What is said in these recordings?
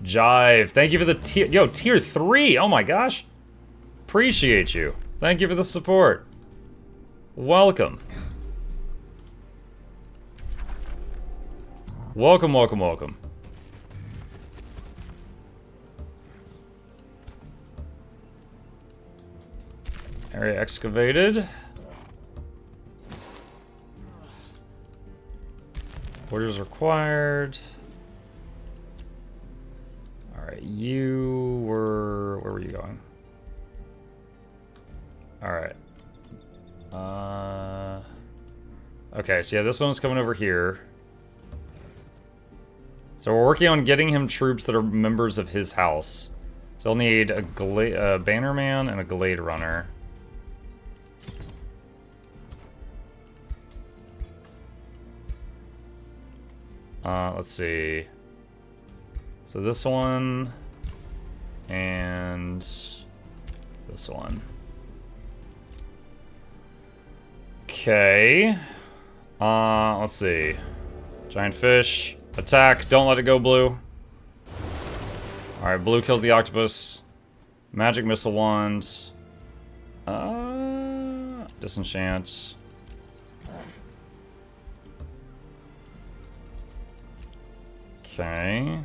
Jive, thank you for the tier. Yo, tier 3. Oh my gosh. Appreciate you. Thank you for the support. Welcome. Welcome, welcome, welcome. Area excavated. Orders required. Alright, you were... Where were you going? Alright. Okay, so yeah, this one's coming over here. So we're working on getting him troops that are members of his house. So he'll need a Bannerman and a Glade Runner. Let's see. So this one and this one. Okay. Let's see. Giant fish. Attack. Don't let it go, Blue. Alright, Blue kills the octopus. Magic missile wand. Disenchant. Okay.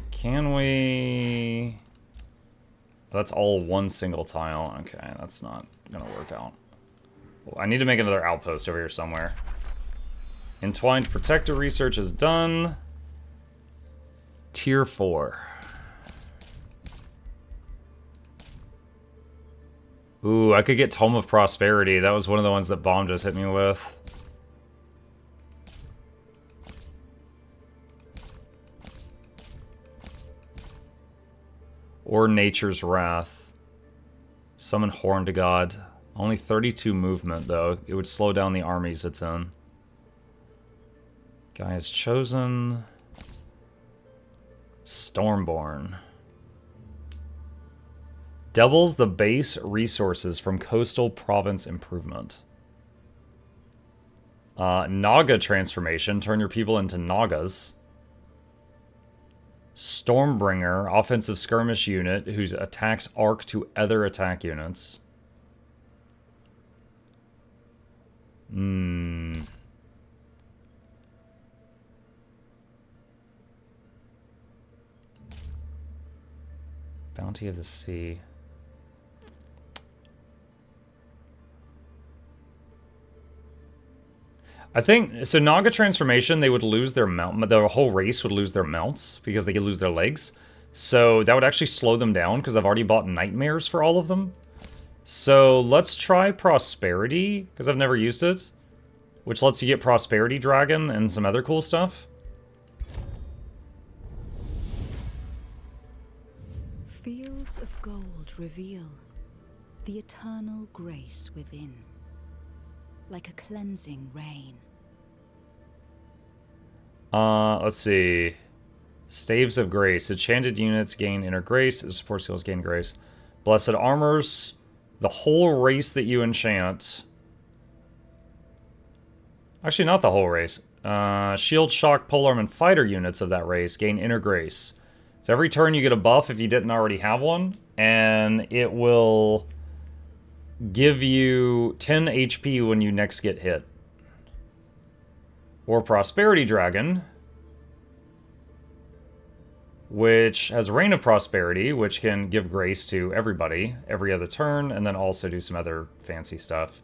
Can we... That's all one single tile. Okay, that's not gonna work out. Well, I need to make another outpost over here somewhere. Entwined Protector research is done. Tier 4. Ooh, I could get Tome of Prosperity. That was one of the ones that Bomb just hit me with. Or Nature's Wrath. Summon Horn to God. Only 32 movement, though. It would slow down the armies it's in. Guy is chosen. Stormborn. Doubles the base resources from Coastal Province Improvement. Naga transformation. Turn your people into Nagas. Stormbringer, offensive skirmish unit who attacks arc to other attack units. Bounty of the Sea. I think, so Naga transformation, they would lose their mount, the whole race would lose their mounts because they could lose their legs. So that would actually slow them down because I've already bought nightmares for all of them. So let's try Prosperity, because I've never used it, which lets you get Prosperity Dragon and some other cool stuff. Fields of gold reveal the eternal grace within, like a cleansing rain. Let's see. Staves of Grace. Enchanted units gain inner grace. Support skills gain grace. Blessed armors. The whole race that you enchant. Actually, not the whole race. Shield, shock, polearm, and fighter units of that race gain inner grace. So every turn you get a buff if you didn't already have one. And it will give you 10 HP when you next get hit. Or Prosperity Dragon, which has Reign of Prosperity, which can give grace to everybody every other turn, and then also do some other fancy stuff.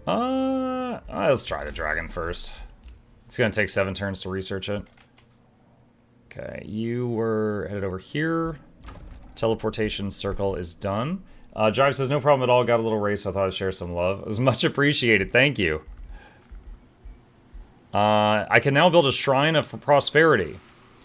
Let's try the dragon first. It's going to take 7 turns to research it. Okay, you were headed over here. Teleportation circle is done. Jive says, no problem at all. Got a little race, so I thought I'd share some love. It was much appreciated. Thank you. I can now build a Shrine of Prosperity.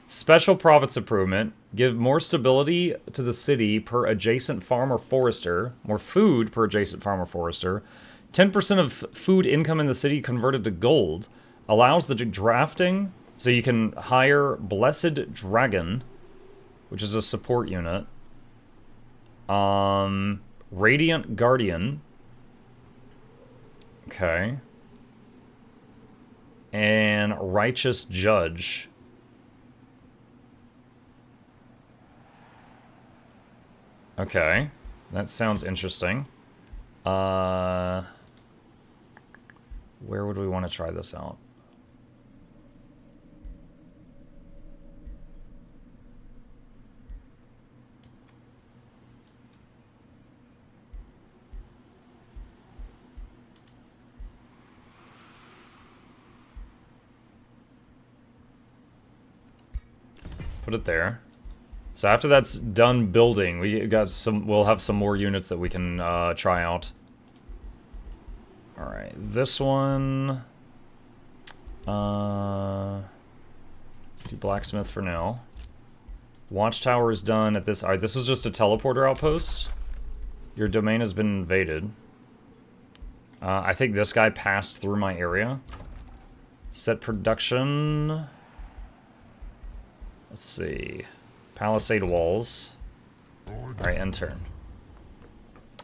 Special province improvement. Give more stability to the city per adjacent farm or forester. More food per adjacent farm or forester. 10% of food income in the city converted to gold. Allows the drafting. So you can hire Blessed Dragon, which is a support unit. Radiant Guardian. Okay. and Righteous Judge. Okay, that sounds interesting. Where would we want to try this out? Put it there. So after that's done building, we'll have some more units that we can try out. All right, this one. Do blacksmith for now. Watchtower is done at this. All right, this is just a teleporter outpost. Your domain has been invaded. I think this guy passed through my area. Set production. Let's see. Palisade walls. Alright, end turn.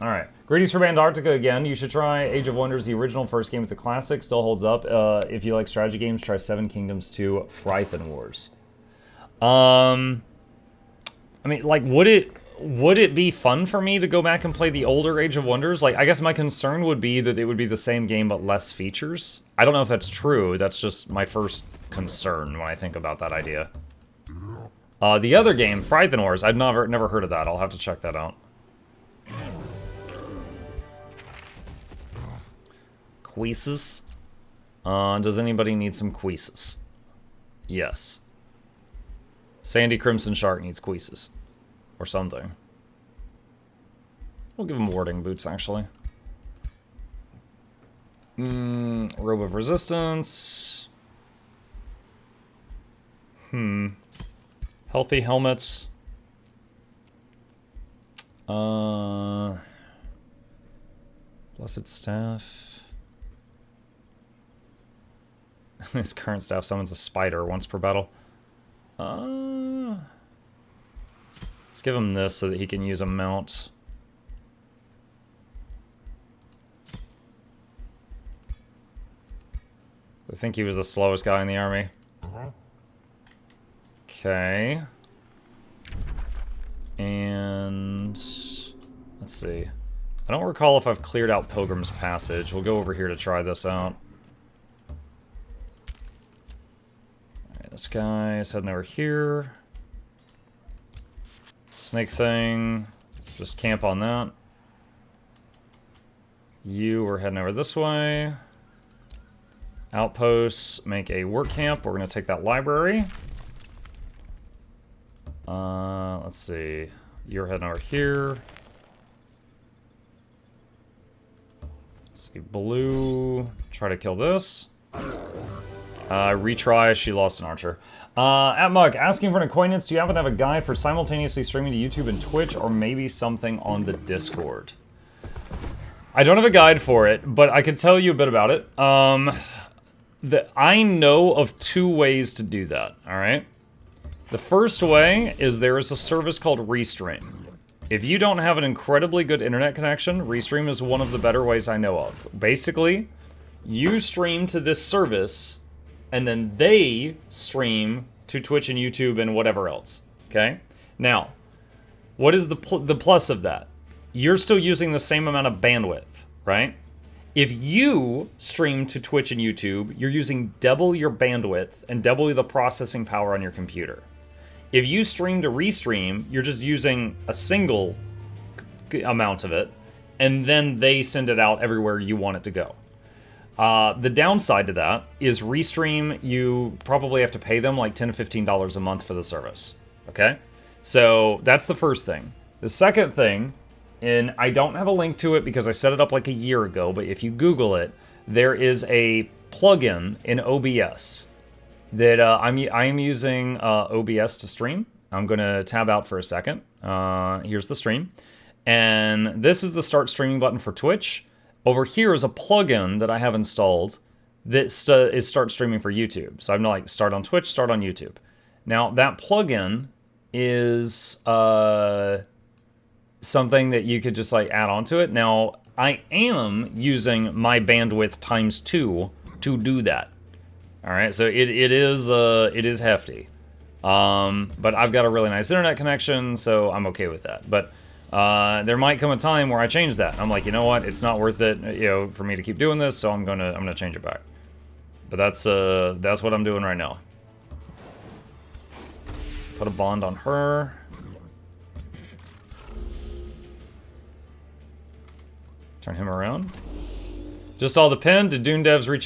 Alright. Greetings from Antarctica again. You should try Age of Wonders, the original first game. It's a classic, still holds up. If you like strategy games, try Seven Kingdoms 2 Frythen Wars. I mean, like, would it be fun for me to go back and play the older Age of Wonders? Like, I guess my concern would be that it would be the same game but less features. I don't know if that's true. That's just my first concern when I think about that idea. The other game, Frythen Wars, I've never heard of that. I'll have to check that out. Quizzes. Does anybody need some quizzes? Yes. Sandy Crimson Shark needs quizzes. Or something. We'll give him warding boots, actually. Robe of Resistance. Healthy helmets. Blessed Staff. His current staff summons a spider once per battle. Let's give him this so that he can use a mount. I think he was the slowest guy in the army. Okay. And let's see. I don't recall if I've cleared out Pilgrim's Passage. We'll go over here to try this out. Alright, this guy is heading over here. Snake thing. Just camp on that. You are heading over this way. Outposts, make a work camp. We're going to take that library. Let's see. You're heading over here. Let's see. Blue. Try to kill this. Retry. She lost an archer. At Mug, asking for an acquaintance. Do you happen to have a guide for simultaneously streaming to YouTube and Twitch, or maybe something on the Discord? I don't have a guide for it, but I could tell you a bit about it. I know of two ways to do that, alright? The first way is there is a service called Restream. If you don't have an incredibly good internet connection, Restream is one of the better ways I know of. Basically, you stream to this service, and then they stream to Twitch and YouTube and whatever else, okay? Now, what is the plus of that? You're still using the same amount of bandwidth, right? If you stream to Twitch and YouTube, you're using double your bandwidth and double the processing power on your computer. If you stream to Restream, you're just using a single amount of it, and then they send it out everywhere you want it to go. The downside to that is Restream, you probably have to pay them like $10 to $15 a month for the service, okay? So that's the first thing. The second thing, and I don't have a link to it because I set it up like a year ago, but if you Google it, there is a plugin in OBS that I am using OBS to stream. I'm going to tab out for a second. Here's the stream. And this is the start streaming button for Twitch. Over here is a plugin that I have installed that is start streaming for YouTube. So I'm like, start on Twitch, start on YouTube. Now, that plugin is something that you could just like add on to it. Now, I am using my bandwidth ×2 to do that. All right, so it is hefty. But I've got a really nice internet connection, so I'm okay with that. But there might come a time where I change that. I'm like, you know what? It's not worth it, for me to keep doing this, so I'm gonna change it back. But that's what I'm doing right now. Put a bond on her. Turn him around. Just saw the pin. Did Dune Devs reach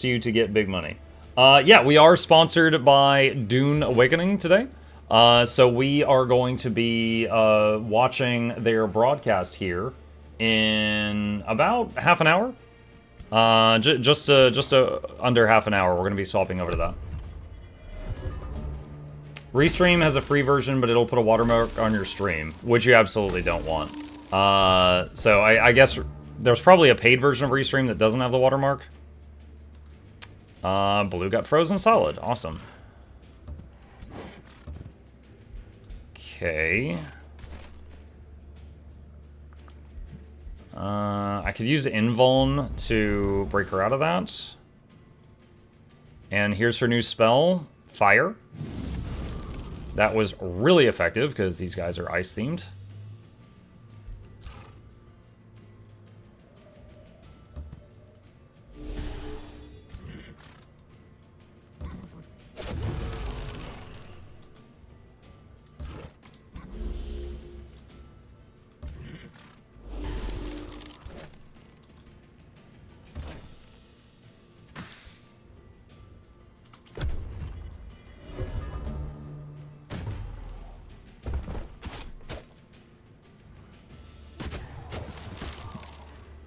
to you to get big money? Yeah, we are sponsored by Dune Awakening today. So we are going to be watching their broadcast here in about half an hour. Just under half an hour. We're going to be swapping over to that. Restream has a free version, but it'll put a watermark on your stream, which you absolutely don't want. So I guess there's probably a paid version of Restream that doesn't have the watermark. Blue got frozen solid. Awesome. Okay. I could use Invuln to break her out of that. And here's her new spell, Fire. That was really effective because these guys are ice themed.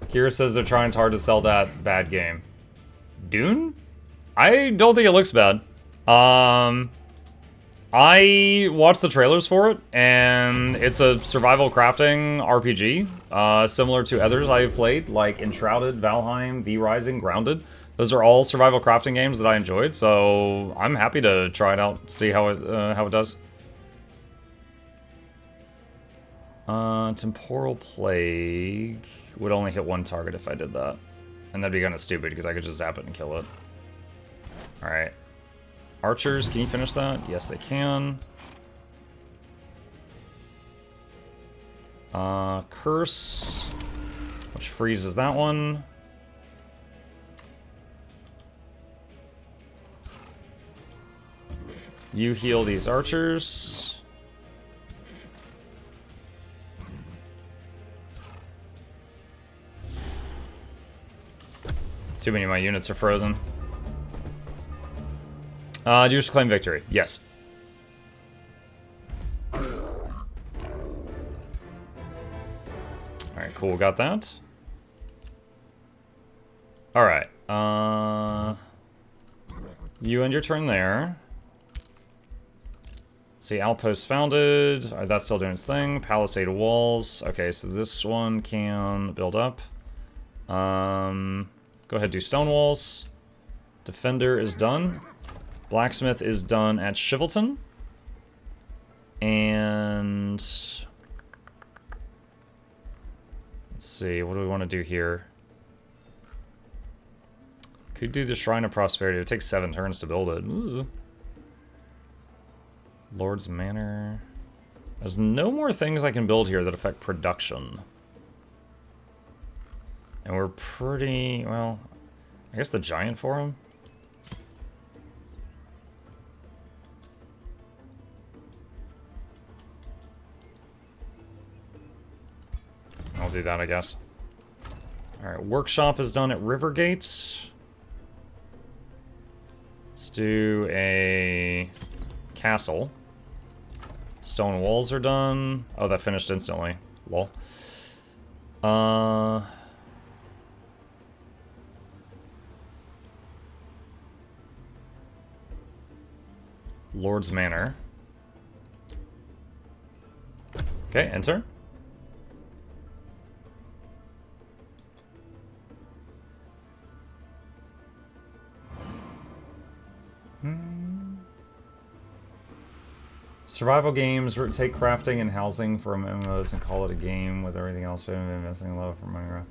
Kira says they're trying hard to sell that bad game. Dune? I don't think it looks bad. I watched the trailers for it, and it's a survival crafting RPG, similar to others I've played, like Enshrouded, Valheim, V-Rising, Grounded. Those are all survival crafting games that I enjoyed, so I'm happy to try it out, see how it does. Temporal Plague would only hit one target if I did that. And that'd be kind of stupid because I could just zap it and kill it. Alright. Archers, can you finish that? Yes, they can. Curse, which freezes that one. You heal these archers. Too many of my units are frozen. Do you just claim victory? Yes. Alright, cool, got that. Alright, you end your turn there. See, Outpost founded. Alright, that's still doing its thing. Palisade walls. Okay, so this one can build up. Go ahead, do stone walls. Defender is done. Blacksmith is done at Shivelton. And let's see, what do we want to do here? Could do the Shrine of Prosperity. It would take 7 turns to build it. Ooh. Lord's Manor. There's no more things I can build here that affect production. And we're pretty, well, I guess the Giant Forum. I'll do that, I guess. Alright, Workshop is done at Rivergate. Let's do a castle. Stone walls are done. Oh, that finished instantly. Lol. Lord's Manor. Okay, enter. Survival games take crafting and housing from MMOs and call it a game with everything else missing love from Minecraft.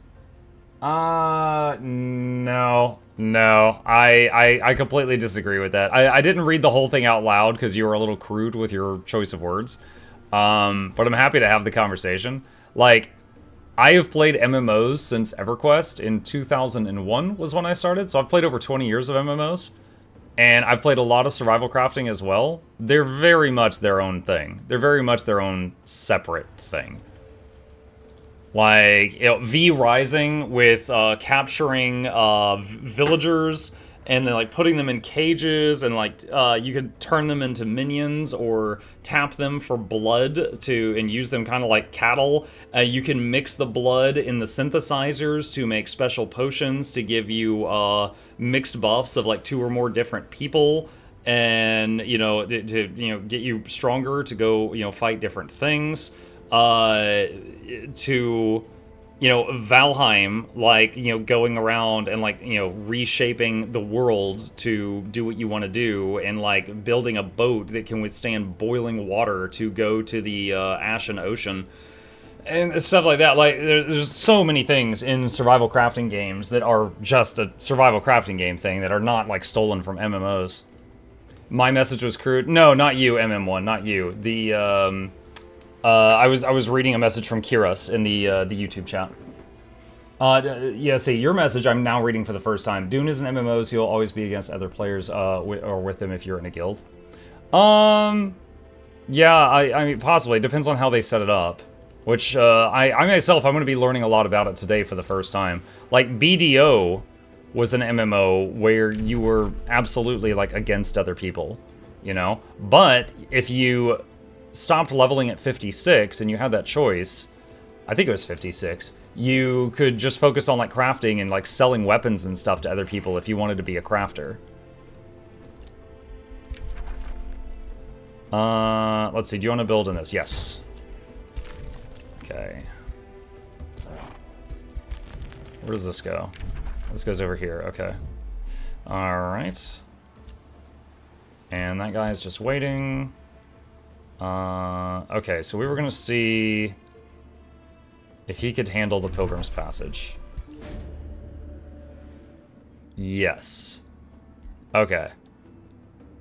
No. No. I completely disagree with that. I didn't read the whole thing out loud because you were a little crude with your choice of words. But I'm happy to have the conversation. Like, I have played MMOs since EverQuest in 2001 was when I started, so I've played over 20 years of MMOs. And I've played a lot of survival crafting as well. They're very much their own thing. They're very much their own separate thing. Like, you know, V Rising with capturing villagers and then like putting them in cages and like you could turn them into minions or tap them for blood to and use them kind of like cattle. You can mix the blood in the synthesizers to make special potions to give you mixed buffs of like 2 or more different people, and you know to you know get you stronger to go you know fight different things. To you know, Valheim, like, you know, going around and, like, you know, reshaping the world to do what you want to do, and, like, building a boat that can withstand boiling water to go to the Ashen Ocean, and stuff like that. Like, there's so many things in survival crafting games that are just a survival crafting game thing that are not, like, stolen from MMOs. My message was crude. No, not you, MM1, not you. The, I was reading a message from Kiras in the YouTube chat. Yeah, see, your message I'm now reading for the first time. Dune is an MMO, so you'll always be against other players or with them if you're in a guild. Yeah, I mean, possibly. It depends on how they set it up. Which, I myself, I'm going to be learning a lot about it today for the first time. Like, BDO was an MMO where you were absolutely, like, against other people, you know? But if you stopped leveling at 56 and you had that choice, I think it was 56, you could just focus on like crafting and like selling weapons and stuff to other people if you wanted to be a crafter. Let's see, do you want to build in this? Yes. Okay. Where does this go? This goes over here, okay. Alright. And that guy's just waiting. Okay, so we were gonna see if he could handle the Pilgrim's Passage. Yes. Okay.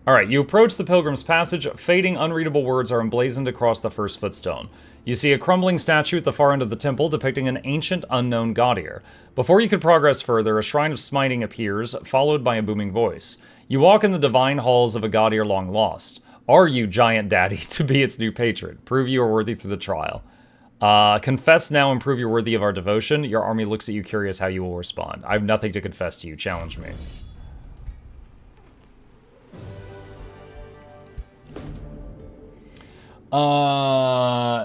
Alright, you approach the Pilgrim's Passage. Fading, unreadable words are emblazoned across the first footstone. You see a crumbling statue at the far end of the temple depicting an ancient, unknown Gaudier. Before you could progress further, a shrine of smiting appears, followed by a booming voice. You walk in the divine halls of a Gaudier long lost. Are you, Giant Daddy, to be its new patron? Prove you are worthy through the trial. Confess now and prove you're worthy of our devotion. Your army looks at you curious how you will respond. I have nothing to confess to you. Challenge me.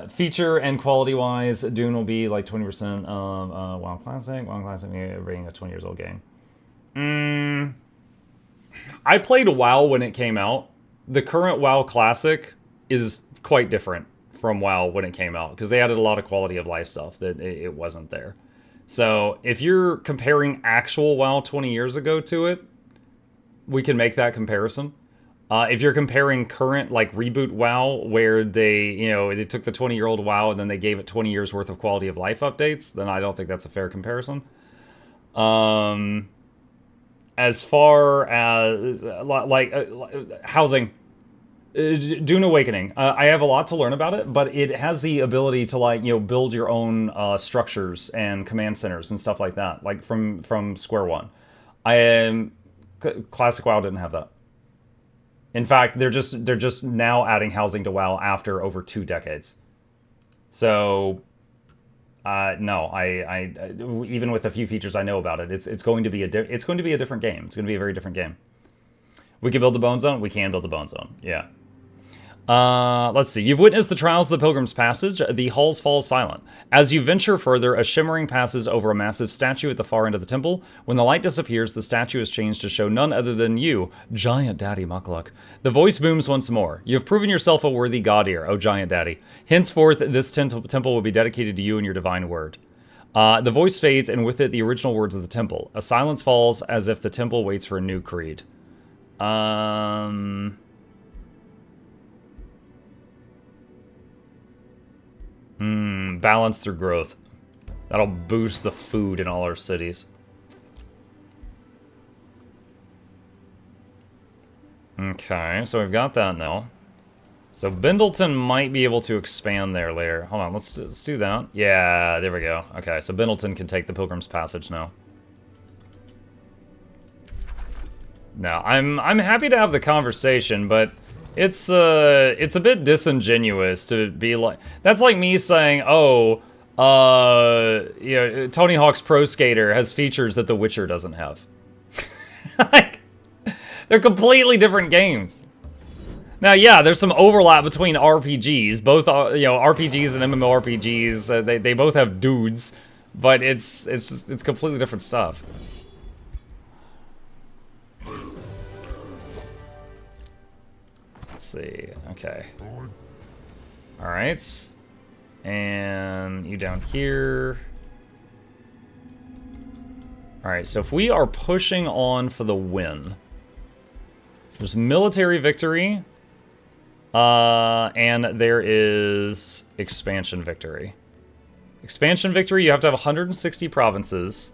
Feature and quality-wise, Dune will be like 20% WoW Classic. WoW Classic being a 20 years old game. I played WoW when it came out. The current WoW Classic is quite different from WoW when it came out, because they added a lot of quality of life stuff that it wasn't there. So if you're comparing actual WoW 20 years ago to it, we can make that comparison. If you're comparing current, like, reboot WoW, where they, you know, they took the 20-year-old WoW and then they gave it 20 years worth of quality of life updates, then I don't think that's a fair comparison. As far as, housing, Dune Awakening, I have a lot to learn about it, but it has the ability to, like, you know, build your own structures and command centers and stuff like that, like from square one. Classic WoW didn't have that. In fact, they're just now adding housing to WoW after over 2 decades. So, no, I even with the few features I know about it, it's going to be a different game. It's going to be a very different game. We can build the Bone Zone. We can build the Bone Zone. Yeah. Let's see. You've witnessed the trials of the Pilgrim's Passage. The halls fall silent. As you venture further, a shimmering passes over a massive statue at the far end of the temple. When the light disappears, the statue is changed to show none other than you, Giant Daddy Mukluk. The voice booms once more. You have proven yourself a worthy Gaudier, O Giant Daddy. Henceforth, this temple will be dedicated to you and your divine word. The voice fades, and with it, the original words of the temple. A silence falls, as if the temple waits for a new creed. Balance through growth. That'll boost the food in all our cities. Okay, so we've got that now. So Bindleton might be able to expand there later. Hold on, let's do that. Yeah, there we go. Okay, so Bindleton can take the Pilgrim's Passage now. No, I'm happy to have the conversation, but it's a bit disingenuous to be like, that's like me saying, oh, you know, Tony Hawk's Pro Skater has features that The Witcher doesn't have. Like, they're completely different games. Now, yeah, there's some overlap between RPGs. Both, you know, RPGs and MMORPGs, they both have dudes, but it's completely different stuff. Let's see. Okay. All right. And you down here. All right, so if we are pushing on for the win, there's military victory, and there is expansion victory. Expansion victory, you have to have 160 provinces,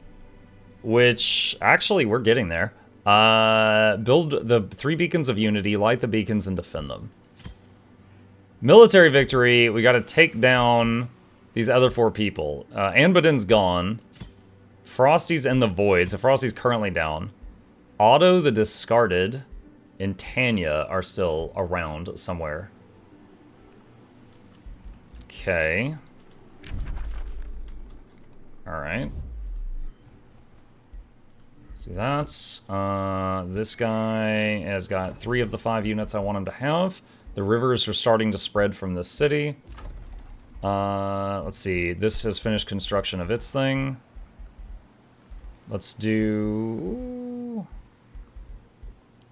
which, actually, we're getting there. Build the 3 beacons of unity, light the beacons, and defend them. Military victory, we gotta take down these other 4 people. Anbadin's gone. Frosty's in the void, so Frosty's currently down. Otto the Discarded and Tanya are still around somewhere. Okay. Alright. Let's do that. This guy has got 3 of the 5 units I want him to have. The rivers are starting to spread from this city. Let's see. This has finished construction of its thing. Let's do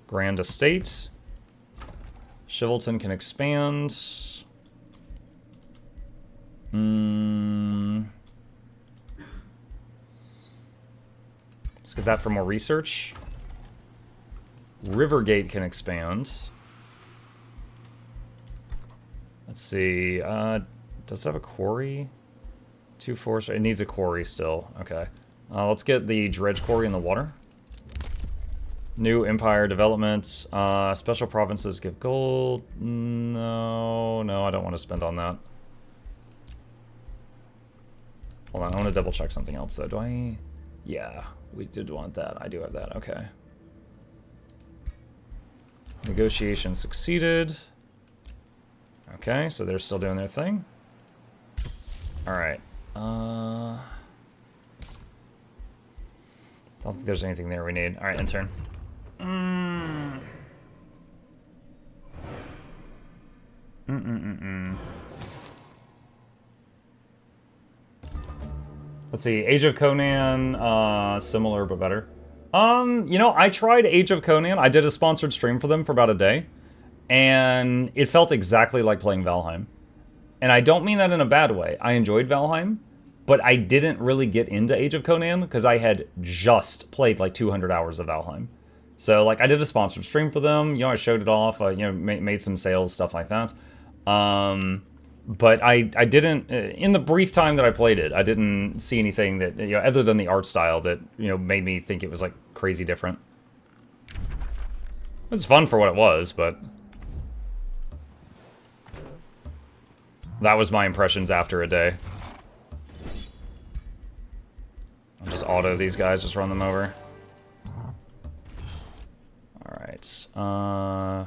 Grand Estate. Shivelton can expand. Let's get that for more research. Rivergate can expand. Let's see. Does it have a quarry? 2 force. It needs a quarry still. Okay. Let's get the dredge quarry in the water. New empire development. Special provinces give gold. No, I don't want to spend on that. Hold on, I want to double check something else though. Do I? Yeah, we did want that. I do have that. Okay. Negotiation succeeded. Okay, so they're still doing their thing. All right. Don't think there's anything there we need. All right, intern. Let's see, Age of Conan, similar but better. You know, I tried Age of Conan. I did a sponsored stream for them for about a day, and it felt exactly like playing Valheim. And I don't mean that in a bad way. I enjoyed Valheim, but I didn't really get into Age of Conan because I had just played like 200 hours of Valheim. So, like, I did a sponsored stream for them. You know, I showed it off. You know, made some sales, stuff like that. But I didn't, in the brief time that I played it, I didn't see anything that, you know, other than the art style that, you know, made me think it was, like, crazy different. It was fun for what it was, but that was my impressions after a day. I'll just auto these guys, just run them over. Alright, I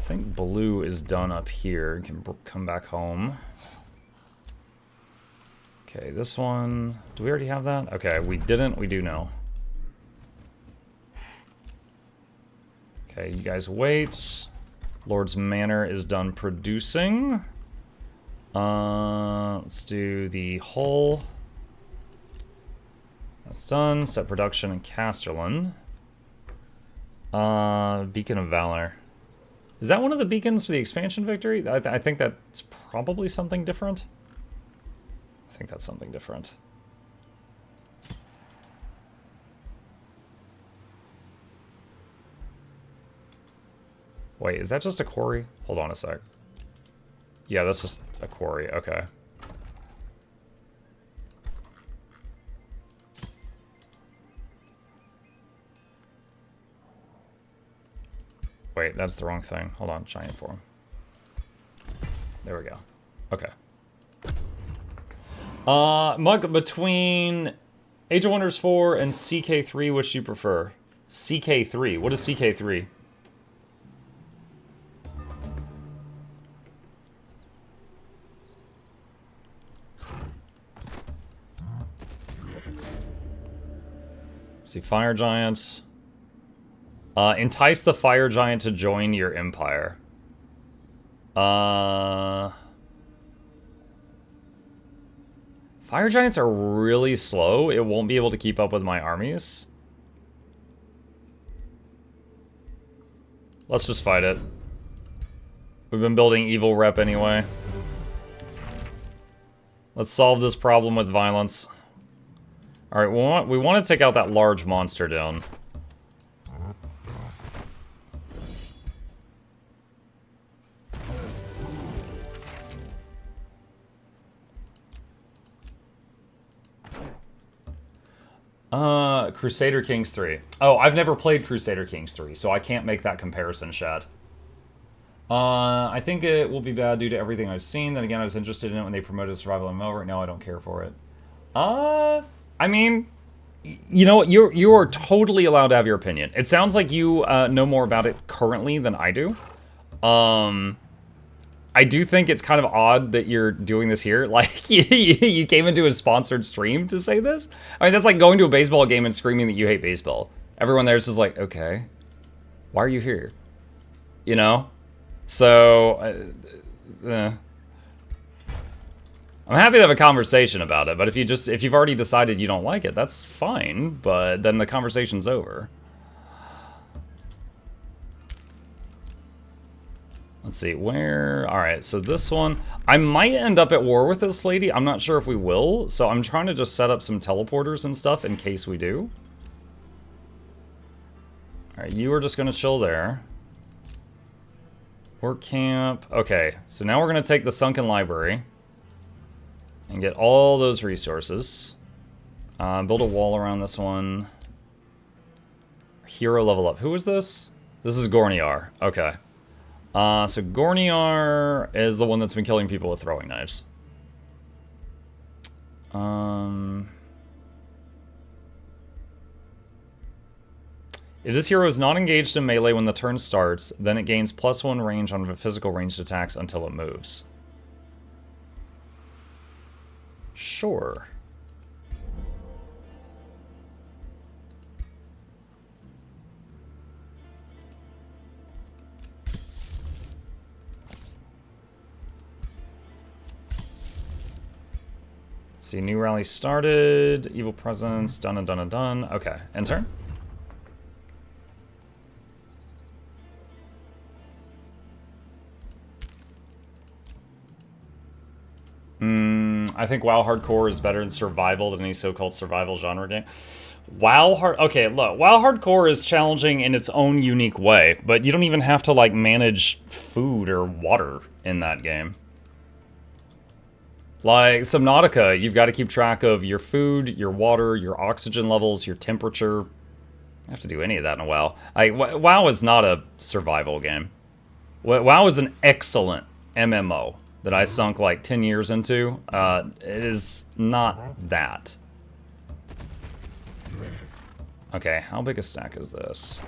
think blue is done up here and can come back home. Okay, this one, do we already have that? Okay, we didn't, we do now. Okay, you guys wait. Lord's Manor is done producing. Let's do the hull. That's done. Set production in Casterland. Beacon of Valor. Is that one of the beacons for the expansion victory? I think that's probably something different. I think that's something different. Wait, is that just a quarry? Hold on a sec. Yeah, that's just a quarry. Okay. Wait, that's the wrong thing. Hold on, giant form. There we go. Okay. Mug, between Age of Wonders 4 and CK3, which do you prefer? CK3. What is CK3? Let's see, Fire Giant. Entice the Fire Giant to join your empire. Fire Giants are really slow. It won't be able to keep up with my armies. Let's just fight it. We've been building evil rep anyway. Let's solve this problem with violence. Alright, we want to take out that large monster down. Crusader Kings 3. Oh, I've never played Crusader Kings 3, so I can't make that comparison, Shad. I think it will be bad due to everything I've seen. Then again, I was interested in it when they promoted Survival MMO. Right now, I don't care for it. I mean, you know what? You are totally allowed to have your opinion. It sounds like you know more about it currently than I do. I do think it's kind of odd that you're doing this here. Like, you came into a sponsored stream to say this? I mean, that's like going to a baseball game and screaming that you hate baseball. Everyone there's just like, okay, why are you here? You know? So, I'm happy to have a conversation about it, but if you've already decided you don't like it, that's fine, but then the conversation's over. Let's see, where... Alright, so this one... I might end up at war with this lady. I'm not sure if we will, so I'm trying to just set up some teleporters and stuff in case we do. Alright, you are just going to chill there. Work camp. Okay, so now we're going to take the Sunken Library and get all those resources. Build a wall around this one. Hero level up. Who is this? This is Gorniar. Okay. So Gorniar is the one that's been killing people with throwing knives. If this hero is not engaged in melee when the turn starts, then it gains +1 range on physical ranged attacks until it moves. Sure. See, new rally started. Evil presence. Done and done and done. Okay, end turn. I think WoW Hardcore is better than Survival than any so-called survival genre game. Okay, look, WoW Hardcore is challenging in its own unique way, but you don't even have to, like, manage food or water in that game. Like, Subnautica, you've got to keep track of your food, your water, your oxygen levels, your temperature. I have to do any of that in a WoW. WoW is not a survival game. WoW is an excellent MMO that I sunk like 10 years into. It is not that. Okay, how big a stack is this?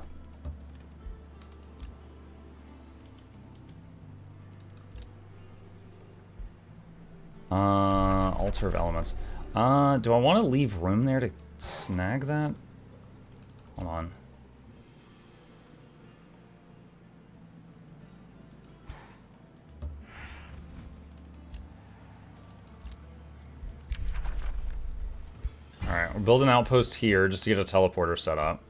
Altar of Elements. Do I want to leave room there to snag that? Hold on. Alright, we're building an outpost here just to get a teleporter set up.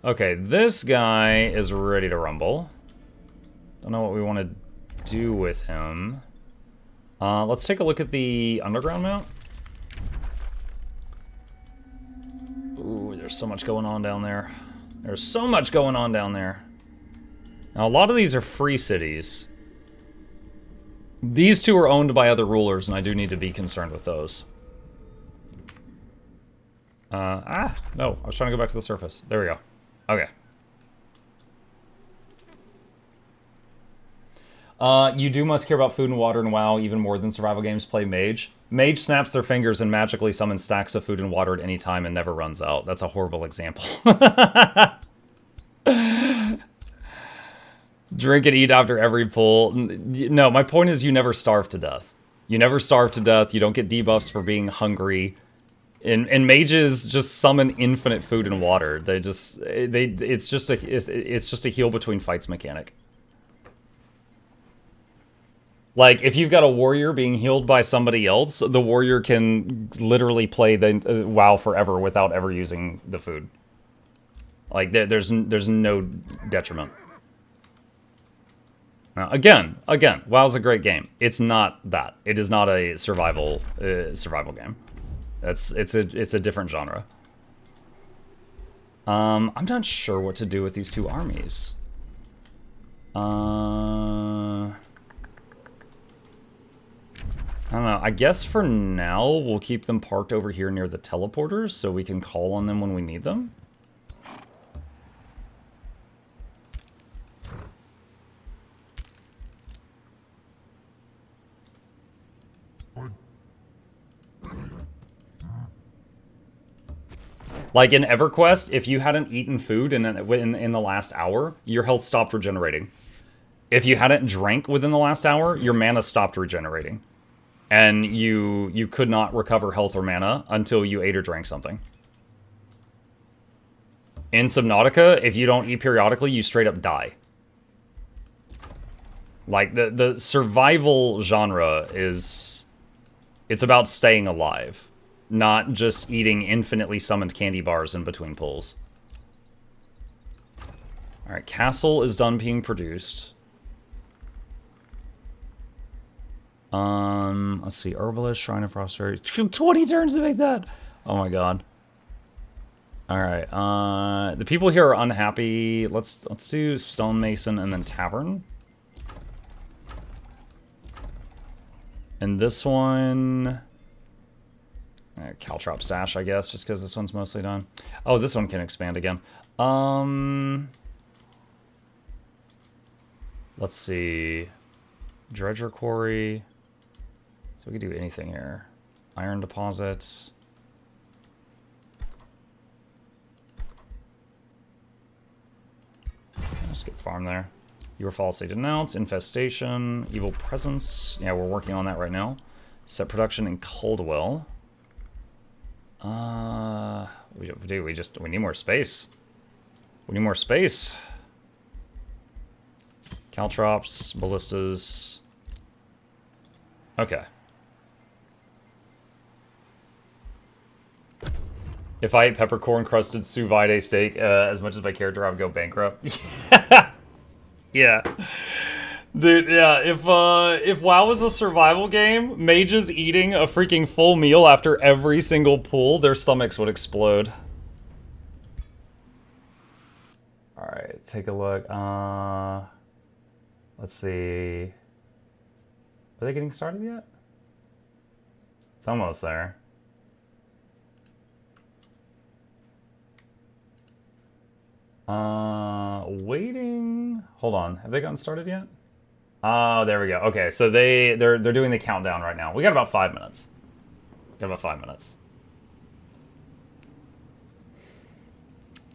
Okay, this guy is ready to rumble. Don't know what we want to do with him. Let's take a look at the underground map. Ooh, there's so much going on down there. There's so much going on down there. Now, a lot of these are free cities. These two are owned by other rulers, and I do need to be concerned with those. No, I was trying to go back to the surface. There we go. Okay. You do must care about food and water in WoW even more than survival games. Play Mage. Mage snaps their fingers and magically summons stacks of food and water at any time and never runs out. That's a horrible example. Drink and eat after every pull. No, my point is you never starve to death. You never starve to death. You don't get debuffs for being hungry. And mages just summon infinite food and water. It's just a heal between fights mechanic. Like, if you've got a warrior being healed by somebody else, the warrior can literally play the WoW forever without ever using the food. Like, there's no detriment. Now, again, WoW's a great game. It's not that. It is not a survival game. It's a different genre. I'm not sure what to do with these two armies. I don't know. I guess for now we'll keep them parked over here near the teleporters so we can call on them when we need them. Like in EverQuest, if you hadn't eaten food in the last hour, your health stopped regenerating. If you hadn't drank within the last hour, your mana stopped regenerating. And you could not recover health or mana until you ate or drank something. In Subnautica, if you don't eat periodically, you straight up die. Like, the survival genre is... It's about staying alive. Not just eating infinitely summoned candy bars in between pulls. Alright, Castle is done being produced. Let's see, Herbalist, Shrine of Prosperity. 20 turns to make that! Oh my god. Alright, the people here are unhappy. Let's do Stonemason and then Tavern. And this one... Caltrop Stash, I guess, just because this one's mostly done. Oh, this one can expand again. Let's see. Dredger Quarry. So we could do anything here. Iron Deposits. Let's get farm there. You were falsely denounced. Infestation. Evil Presence. Yeah, we're working on that right now. Set production in Caldwell. We need more space. We need more space. Caltrops, ballistas. Okay. If I ate peppercorn crusted sous vide steak as much as my character, I would go bankrupt. Yeah. Dude, yeah, if WoW was a survival game, mages eating a freaking full meal after every single pull, their stomachs would explode. Alright, take a look. Let's see. Are they getting started yet? It's almost there. Waiting. Hold on. Have they gotten started yet? Oh, there we go. Okay, so they're doing the countdown right now. We got about 5 minutes.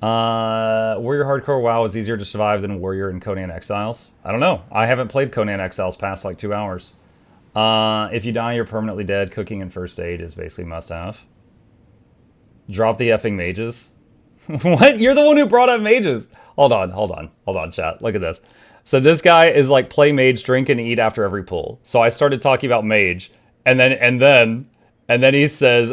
Warrior Hardcore WoW is easier to survive than Warrior in Conan Exiles. I don't know. I haven't played Conan Exiles past like 2 hours. If you die, you're permanently dead. Cooking and first aid is basically must-have. Drop the effing mages. What? You're the one who brought up mages. Hold on, chat. Look at this. So this guy is like, play mage, drink and eat after every pull. So I started talking about mage, and then he says,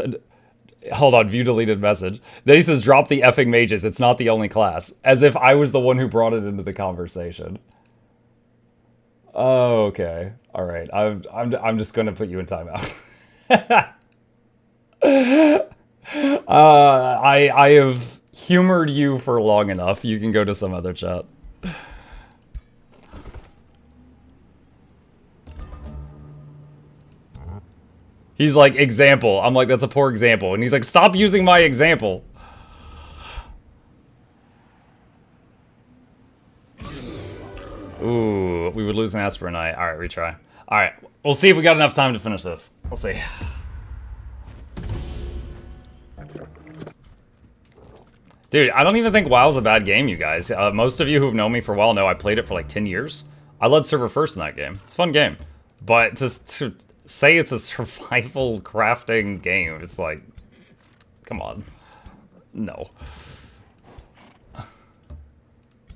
hold on, view deleted message. Then he says, drop the effing mages. It's not the only class. As if I was the one who brought it into the conversation. Oh, okay. All right. I'm just gonna put you in timeout. I have humored you for long enough. You can go to some other chat. He's like, example. I'm like, that's a poor example. And he's like, stop using my example. Ooh. Ooh, we would lose an Aspirinite. Alright, retry. Alright, we'll see if we got enough time to finish this. We'll see. Dude, I don't even think WoW's a bad game, you guys. Most of you who've known me for a while know I played it for like 10 years. I led server first in that game. It's a fun game. But to say it's a survival crafting game, it's like, come on. No.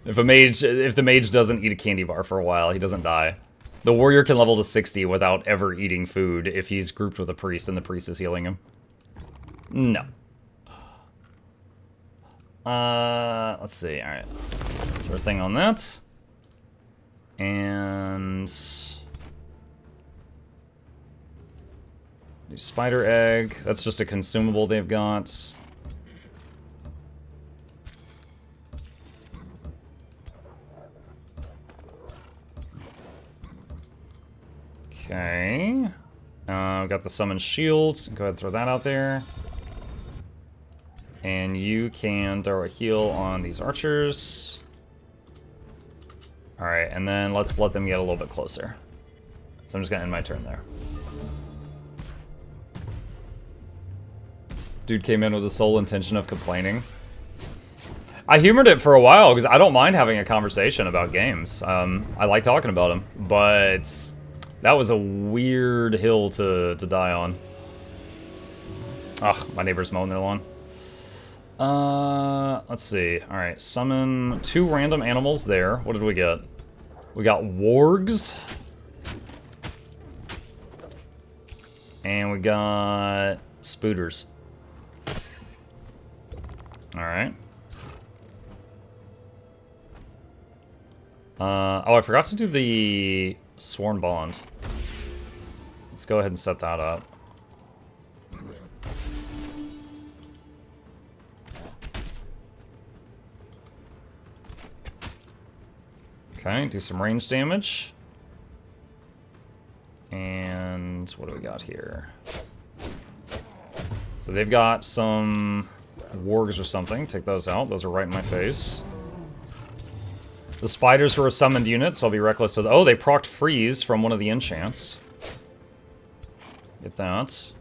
If the mage doesn't eat a candy bar for a while, he doesn't die. The warrior can level to 60 without ever eating food if he's grouped with a priest and the priest is healing him. No. Let's see. All right. Sure thing on that. And new spider egg. That's just a consumable they've got. Okay. We got the summon shield. Go ahead and throw that out there. And you can throw a heal on these archers. Alright, and then let's let them get a little bit closer. So I'm just gonna end my turn there. Dude came in with the sole intention of complaining. I humored it for a while because I don't mind having a conversation about games. I like talking about them, but that was a weird hill to die on. Ugh, my neighbor's mowing their lawn. Let's see. Alright, summon 2 random animals there. What did we get? We got wargs. And we got spooters. Alright. Oh, I forgot to do the Sworn Bond. Let's go ahead and set that up. Okay, do some range damage. And what do we got here? So they've got some wargs or something. Take those out. Those are right in my face. The spiders were a summoned unit, so I'll be reckless. So oh, they procced freeze from one of the enchants. Get that.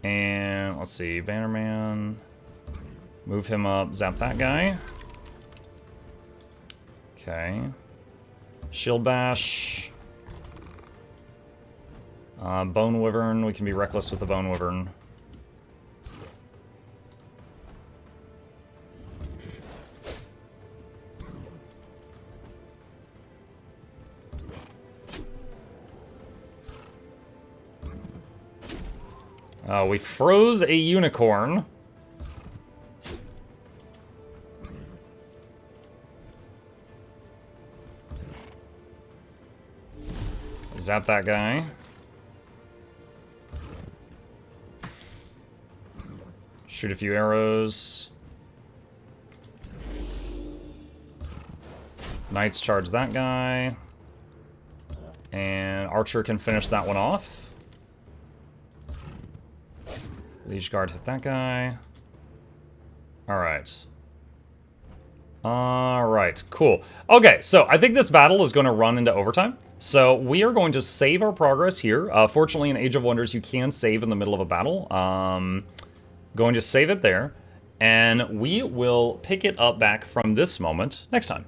And let's see, Bannerman. Move him up, zap that guy. Okay. Shield Bash. Bone Wyvern, we can be reckless with the Bone Wyvern. We froze a unicorn. Zap that guy. Shoot a few arrows. Knights charge that guy. And Archer can finish that one off. Liege Guard hit that guy. Alright. Alright, cool. Okay, so I think this battle is going to run into overtime. So we are going to save our progress here. Fortunately, in Age of Wonders, you can save in the middle of a battle. Going to save it there. And we will pick it up back from this moment next time.